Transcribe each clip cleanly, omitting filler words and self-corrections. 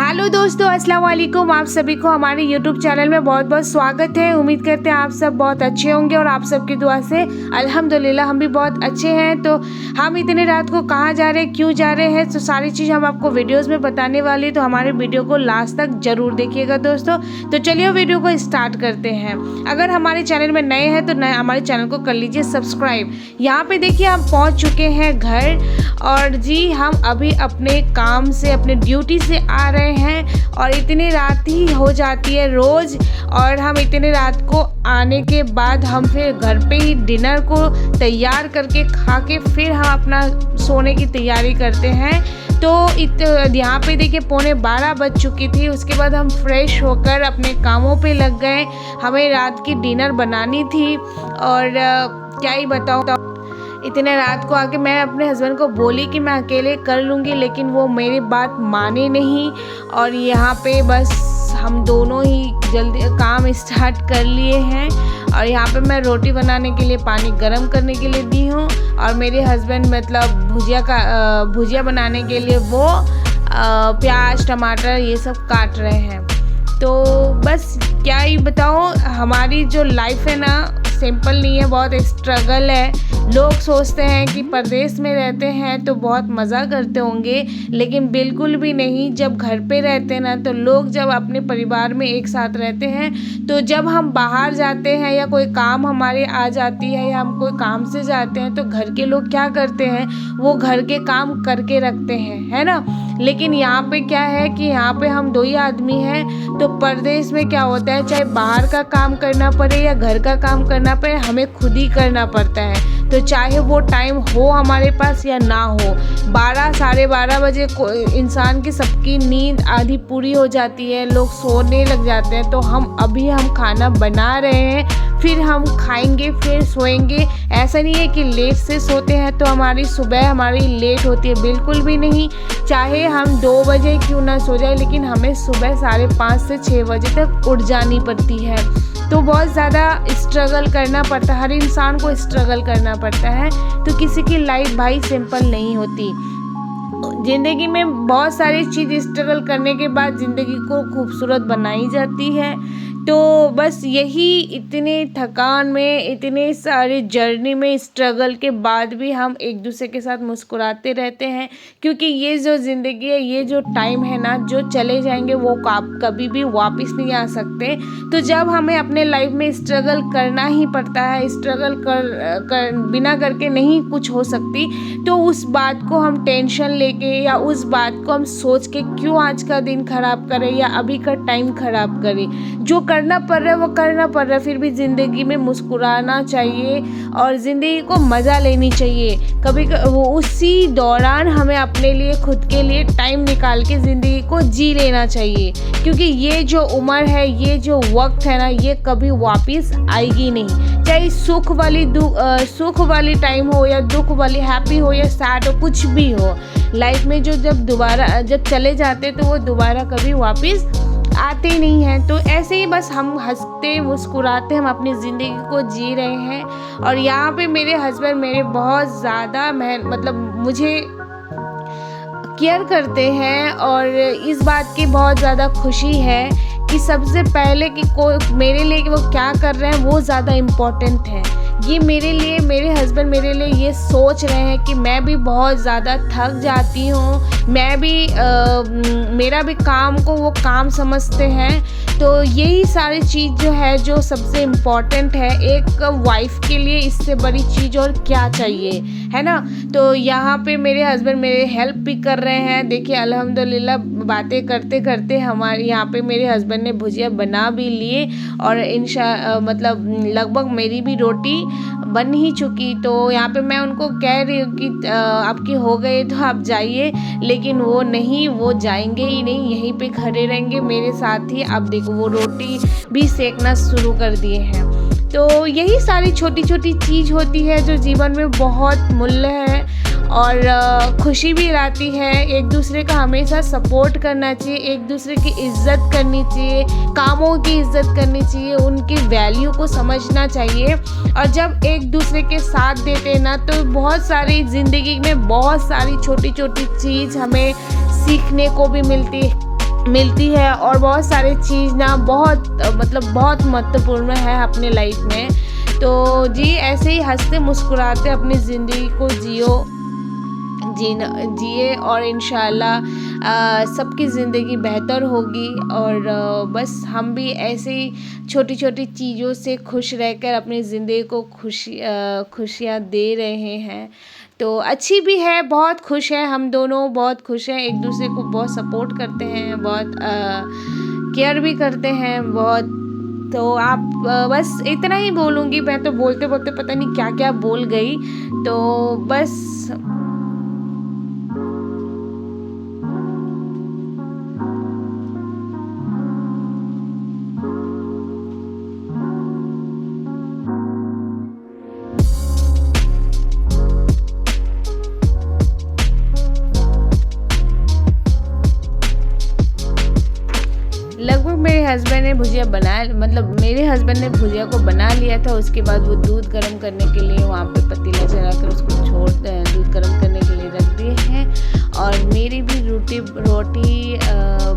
Hello दोस्तों, अस्सलाम वालेकुम। आप सभी को हमारे यूट्यूब चैनल में बहुत बहुत स्वागत है। उम्मीद करते हैं आप सब बहुत अच्छे होंगे और आप सबकी दुआ से अल्हम्दुलिल्लाह हम भी बहुत अच्छे हैं। तो हम इतने रात को कहाँ जा रहे हैं, क्यों जा रहे हैं, तो सारी चीज़ हम आपको वीडियोस में बताने वाली, तो हमारे वीडियो को लास्ट तक ज़रूर देखिएगा दोस्तों। तो चलिए वीडियो को स्टार्ट करते हैं। अगर हमारे चैनल में नए हैं तो नए हमारे चैनल को कर लीजिए सब्सक्राइब। यहाँ पे देखिए हम पहुँच चुके हैं घर, और जी हम अभी अपने काम से, अपने ड्यूटी से आ रहे हैं और इतनी रात ही हो जाती है रोज़। और हम इतने रात को आने के बाद हम फिर घर पे ही डिनर को तैयार करके खा के फिर हम अपना सोने की तैयारी करते हैं। तो यहाँ पे देखिए 11:15 बज चुकी थी। उसके बाद हम फ्रेश होकर अपने कामों पे लग गए। हमें रात की डिनर बनानी थी और क्या ही बताऊँ, इतने रात को आके मैं अपने हस्बैंड को बोली कि मैं अकेले कर लूँगी, लेकिन वो मेरी बात माने नहीं। और यहाँ पे बस हम दोनों ही जल्दी काम स्टार्ट कर लिए हैं। और यहाँ पे मैं रोटी बनाने के लिए पानी गर्म करने के लिए दी हूँ, और मेरे हस्बैंड मतलब भुजिया बनाने के लिए वो प्याज टमाटर ये सब काट रहे हैं। तो बस क्या ही बताऊँ, हमारी जो लाइफ है ना सिंपल नहीं है, बहुत स्ट्रगल है। लोग सोचते हैं कि परदेश में रहते हैं तो बहुत मज़ा करते होंगे, लेकिन बिल्कुल भी नहीं। जब घर पे रहते हैं ना, तो लोग जब अपने परिवार में एक साथ रहते हैं, तो जब हम बाहर जाते हैं या कोई काम हमारे आ जाती है या हम कोई काम से जाते हैं, तो घर के लोग क्या करते हैं, वो घर के काम करके रखते हैं, है ना। लेकिन यहाँ पे क्या है कि यहाँ पे हम दो ही आदमी हैं। तो परदेश में क्या होता है, चाहे बाहर का काम करना पड़े या घर का काम करना पड़े, हमें खुद ही करना पड़ता है। तो चाहे वो टाइम हो हमारे पास या ना हो, 12 साढ़े 12 बजे इंसान की सबकी नींद आधी पूरी हो जाती है, लोग सोने लग जाते हैं। तो हम खाना बना रहे हैं, फिर हम खाएंगे, फिर सोएंगे। ऐसा नहीं है कि लेट से सोते हैं तो हमारी सुबह लेट होती है, बिल्कुल भी नहीं। चाहे हम 2 बजे क्यों ना सो जाए, लेकिन हमें सुबह 5:30 से 6 बजे तक उठ जानी पड़ती है। तो बहुत ज़्यादा स्ट्रगल करना पड़ता है, हर इंसान को स्ट्रगल करना पड़ता है। तो किसी की लाइफ भाई सिंपल नहीं होती। ज़िंदगी में बहुत सारी चीज़ स्ट्रगल करने के बाद ज़िंदगी को खूबसूरत बनाई जाती है। तो बस यही, इतने थकान में, इतने सारे जर्नी में स्ट्रगल के बाद भी हम एक दूसरे के साथ मुस्कुराते रहते हैं, क्योंकि ये जो ज़िंदगी है, ये जो टाइम है ना, जो चले जाएंगे वो कभी भी वापस नहीं आ सकते। तो जब हमें अपने लाइफ में स्ट्रगल करना ही पड़ता है, स्ट्रगल कर बिना करके नहीं कुछ हो सकती, तो उस बात को हम टेंशन लेके या उस बात को हम सोच के क्यों आज का दिन ख़राब करें या अभी का टाइम ख़राब करें। जो करना पड़ रहा है वो करना पड़ रहा है, फिर भी ज़िंदगी में मुस्कुराना चाहिए और ज़िंदगी को मज़ा लेनी चाहिए। कभी वो उसी दौरान हमें अपने लिए, खुद के लिए टाइम निकाल के ज़िंदगी को जी लेना चाहिए, क्योंकि ये जो उम्र है, ये जो वक्त है ना, ये कभी वापस आएगी नहीं। चाहे सुख वाली टाइम हो या दुख वाली, हैप्पी हो या सैड हो, कुछ भी हो लाइफ में, जो जब चले जाते तो वो दोबारा कभी वापस आते नहीं हैं। तो ऐसे ही बस हम हंसते मुस्कुराते हम अपनी ज़िंदगी को जी रहे हैं। और यहाँ पे मेरे हस्बैंड मेरे बहुत ज़्यादा मुझे केयर करते हैं, और इस बात की बहुत ज़्यादा खुशी है कि सबसे पहले कि मेरे लिए कि वो क्या कर रहे हैं वो ज़्यादा इम्पोर्टेंट है। ये मेरे हस्बैंड मेरे लिए ये सोच रहे हैं कि मैं भी बहुत ज़्यादा थक जाती हूँ, मैं भी मेरा भी काम को वो काम समझते हैं। तो यही सारी चीज़ जो है, जो सबसे इम्पॉर्टेंट है एक वाइफ के लिए, इससे बड़ी चीज़ और क्या चाहिए, है ना। तो यहाँ पे मेरे हस्बैंड मेरे हेल्प भी कर रहे हैं। देखिए अल्हम्दुलिल्लाह बातें करते करते हमारे यहाँ पे मेरे हस्बैंड ने भुजिया बना भी लिए, और लगभग मेरी भी रोटी बन ही चुकी। तो यहाँ पे मैं उनको कह रही हूँ कि आपकी हो गई तो आप जाइए, लेकिन वो नहीं, वो जाएंगे ही नहीं, यहीं पे खड़े रहेंगे मेरे साथ ही। अब देखो वो रोटी भी सेकना शुरू कर दिए हैं। तो यही सारी छोटी छोटी चीज़ होती है जो जीवन में बहुत मूल्य है और खुशी भी लाती है। एक दूसरे का हमेशा सपोर्ट करना चाहिए, एक दूसरे की इज़्ज़त करनी चाहिए, कामों की इज़्ज़त करनी चाहिए, उनकी वैल्यू को समझना चाहिए। और जब एक दूसरे के साथ देते हैं ना, तो बहुत सारी ज़िंदगी में बहुत सारी छोटी छोटी चीज़ हमें सीखने को भी मिलती मिलती है और बहुत सारी चीज़ ना बहुत मतलब बहुत महत्वपूर्ण है अपने लाइफ में। तो जी ऐसे ही हंसते मुस्कुराते अपनी ज़िंदगी को जिए और इंशाल्लाह सबकी ज़िंदगी बेहतर होगी। और बस हम भी ऐसे ही छोटी छोटी चीज़ों से खुश रहकर अपनी ज़िंदगी को खुशियाँ दे रहे हैं। तो अच्छी भी है, बहुत खुश है, हम दोनों बहुत खुश हैं, एक दूसरे को बहुत सपोर्ट करते हैं, बहुत केयर भी करते हैं बहुत। तो आप बस इतना ही बोलूँगी, मैं तो बोलते बोलते पता नहीं क्या क्या बोल गई। तो बस लगभग मेरे हस्बैंड ने भुजिया बना मतलब मेरे हस्बैंड ने भुजिया को बना लिया था। उसके बाद वो दूध गर्म करने के लिए वहाँ पे पतीला चढ़ा कर उसको दूध गर्म करने के लिए रख दिए हैं। और मेरी भी रोटी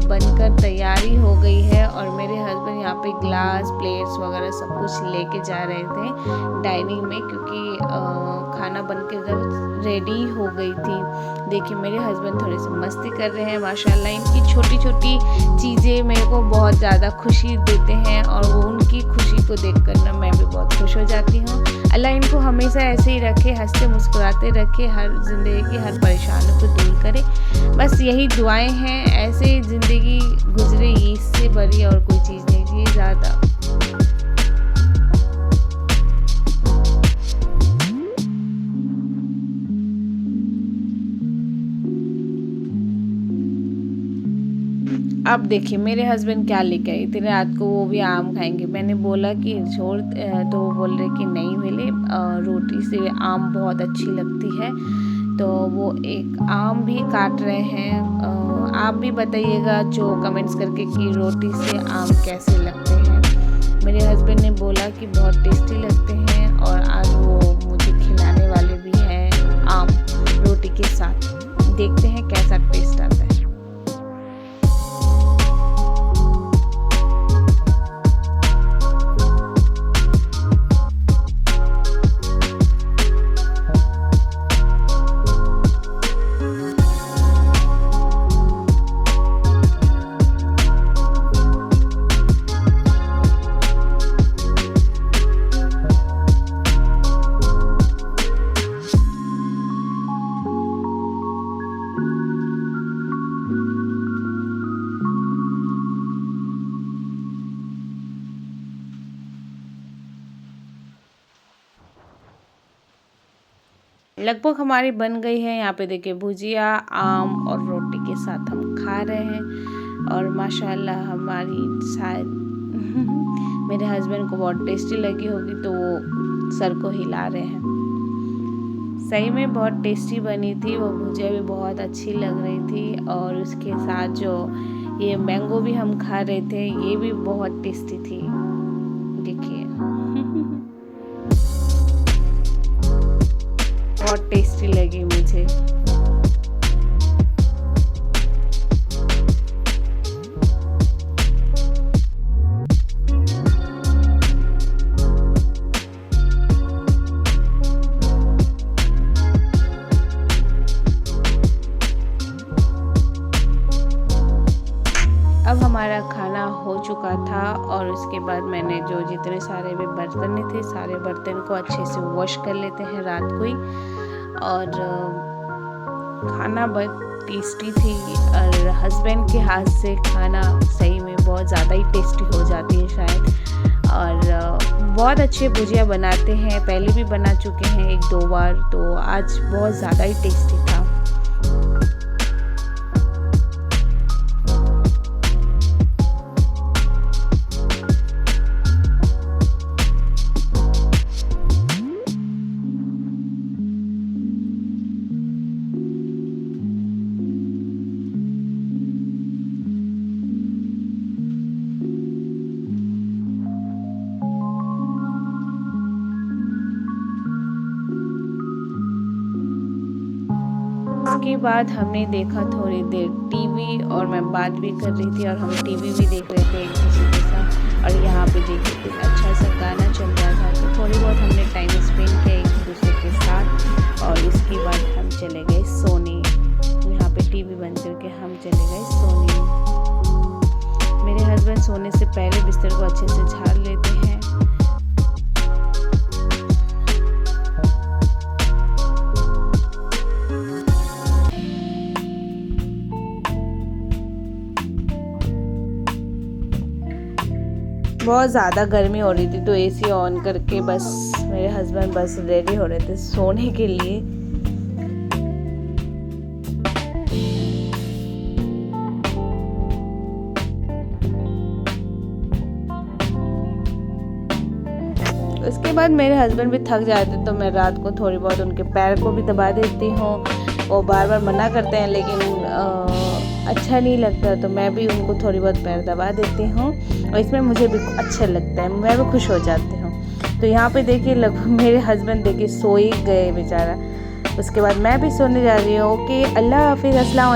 बनकर तैयारी हो गई है। और मेरे हस्बैंड यहाँ पे ग्लास प्लेट्स वगैरह सब कुछ लेके जा रहे थे डाइनिंग में, क्योंकि खाना बन के जब रेडी हो गई थी। देखिए मेरे हस्बैंड थोड़े से मस्ती कर रहे हैं माशाल्लाह। इनकी छोटी छोटी चीज़ें मेरे को बहुत ज़्यादा खुशी देते हैं और वो उनकी खुशी को देखकर ना मैं भी बहुत खुश हो जाती हूँ। अल्लाह इनको हमेशा ऐसे ही रखे, हंसते मुस्कुराते रखे, हर ज़िंदगी की हर परेशानियों को दूर करे। बस यही दुआएं हैं, ऐसे ज़िंदगी गुजरे, इससे बड़ी और कोई चीज़ नहीं चाहिए ज़्यादा। अब देखिए मेरे हस्बैंड क्या लेके आई थी रात को, वो भी आम खाएंगे। मैंने बोला कि छोड़, तो वो बोल रहे कि नहीं मिले, रोटी से आम बहुत अच्छी लगती है। तो वो एक आम भी काट रहे हैं। आप भी बताइएगा जो कमेंट्स करके कि रोटी से आम कैसे लगते हैं। मेरे हस्बैंड ने बोला कि बहुत टेस्टी लगते हैं और आज वो मुझे खिलाने वाले भी हैं आम रोटी के साथ। देखते हैं कैसा टेस्ट आता है। लगभग हमारी बन गई है। यहाँ पे देखिए भुजिया आम और रोटी के साथ हम खा रहे हैं और माशाल्लाह हमारी शायद मेरे हस्बैंड को बहुत टेस्टी लगी होगी, तो वो सर को हिला रहे हैं। सही में बहुत टेस्टी बनी थी, वो भुजिया भी बहुत अच्छी लग रही थी। और उसके साथ जो ये मैंगो भी हम खा रहे थे, ये भी बहुत टेस्टी थी। देखिए बहुत टेस्टी लगी मुझे। अब हमारा खाना हो चुका था और उसके बाद मैंने जो जितने सारे भी बर्तन थे, सारे बर्तन को अच्छे से वॉश कर लेते हैं रात को ही। और खाना बहुत टेस्टी थी और हस्बैंड के हाथ से खाना सही में बहुत ज़्यादा ही टेस्टी हो जाती है शायद। और बहुत अच्छे भुजिया बनाते हैं, पहले भी बना चुके हैं 1-2 बार, तो आज बहुत ज़्यादा ही टेस्टी था। उसके बाद हमने देखा थोड़ी देर टीवी और मैं बात भी कर रही थी और हम टीवी भी देख रहे थे एक दूसरे के साथ। और यहाँ पे देखिए कुछ अच्छा सा गाना चल रहा था, तो थोड़ी बहुत हमने टाइम स्पेंड किया एक दूसरे के साथ। और इसके बाद हम चले गए सोने। यहाँ पे टीवी बंद करके हम चले गए सोने। मेरे हस्बैंड सोने से पहले बिस्तर को अच्छे से झाड़ लेते हैं। बहुत ज़्यादा गर्मी हो रही थी तो एसी ऑन करके बस मेरे हस्बैंड बस रेडी हो रहे थे सोने के लिए। उसके बाद मेरे हस्बैंड भी थक जाते तो मैं रात को थोड़ी बहुत उनके पैर को भी दबा देती हूँ। वो बार बार मना करते हैं लेकिन अच्छा नहीं लगता, तो मैं भी उनको थोड़ी बहुत पैर दबा देती हूँ और इसमें मुझे भी अच्छा लगता है, मैं भी खुश हो जाती हूँ। तो यहाँ पे देखिए लगभग मेरे हस्बैंड देखिए सो ही गए बेचारा। उसके बाद मैं भी सोने जा रही हूँ। ओके, अल्लाह हाफिज़, अस्सलाम।